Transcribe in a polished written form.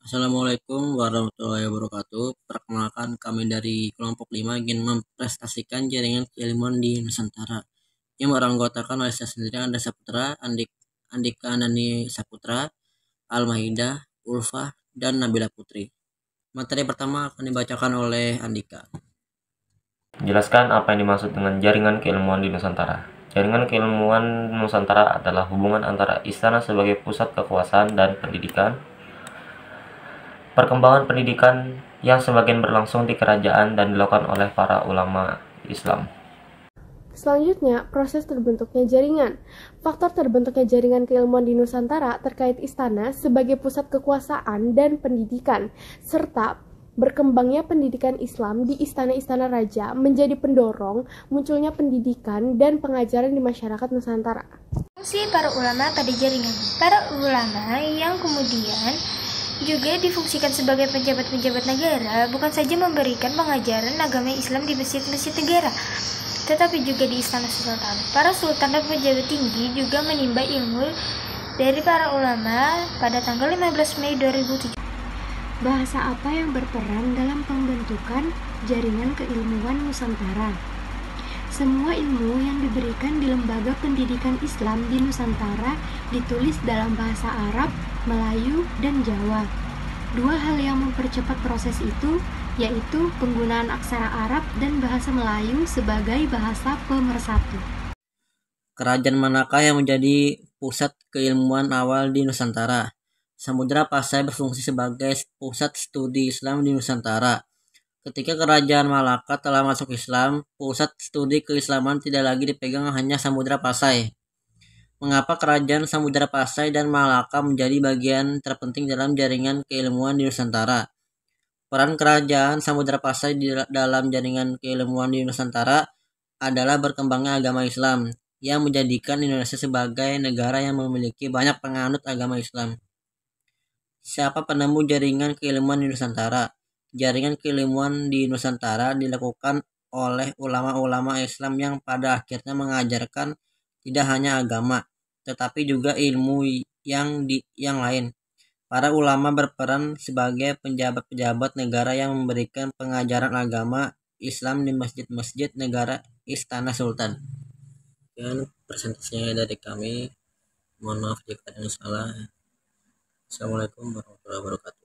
Assalamualaikum warahmatullahi wabarakatuh. Perkenalkan, kami dari kelompok 5 ingin mempresentasikan jaringan keilmuan di Nusantara yang beranggotakan oleh saya sendiri, Anda Saputra, Andika Nani Saputra, Al-Mahidah, Ulfah, dan Nabila Putri. Materi pertama akan dibacakan oleh Andika. Jelaskan apa yang dimaksud dengan jaringan keilmuan di Nusantara. Jaringan keilmuan Nusantara adalah hubungan antara istana sebagai pusat kekuasaan dan pendidikan, perkembangan pendidikan yang sebagian berlangsung di kerajaan dan dilakukan oleh para ulama Islam. Selanjutnya, proses terbentuknya jaringan. Faktor terbentuknya jaringan keilmuan di Nusantara terkait istana sebagai pusat kekuasaan dan pendidikan, serta berkembangnya pendidikan Islam di istana-istana raja menjadi pendorong munculnya pendidikan dan pengajaran di masyarakat Nusantara. Fungsi para ulama pada jaringan. Para ulama yang kemudian juga difungsikan sebagai pejabat-pejabat negara bukan saja memberikan pengajaran agama Islam di masjid-masjid negara, tetapi juga di istana sultan. Para sultan dan pejabat tinggi juga menimba ilmu dari para ulama pada tanggal 15 Mei 2007. Bahasa apa yang berperan dalam pembentukan jaringan keilmuan Nusantara? Semua ilmu yang diberikan di lembaga pendidikan Islam di Nusantara ditulis dalam bahasa Arab, Melayu, dan Jawa. Dua hal yang mempercepat proses itu yaitu penggunaan aksara Arab dan bahasa Melayu sebagai bahasa pemersatu. Kerajaan manakah yang menjadi pusat keilmuan awal di Nusantara? Samudra Pasai berfungsi sebagai pusat studi Islam di Nusantara. Ketika Kerajaan Malaka telah masuk Islam, pusat studi keislaman tidak lagi dipegang hanya Samudra Pasai. Mengapa Kerajaan Samudra Pasai dan Malaka menjadi bagian terpenting dalam jaringan keilmuan di Nusantara? Peran Kerajaan Samudra Pasai dalam jaringan keilmuan di Nusantara adalah berkembangnya agama Islam, yang menjadikan Indonesia sebagai negara yang memiliki banyak penganut agama Islam. Siapa penemu jaringan keilmuan di Nusantara? Jaringan keilmuan di Nusantara dilakukan oleh ulama-ulama Islam yang pada akhirnya mengajarkan tidak hanya agama, tetapi juga ilmu yang lain. Para ulama berperan sebagai pejabat-pejabat negara yang memberikan pengajaran agama Islam di masjid-masjid negara Istana Sultan. Dan presentasinya dari kami. Mohon maaf jika ada yang salah. Assalamualaikum warahmatullahi wabarakatuh.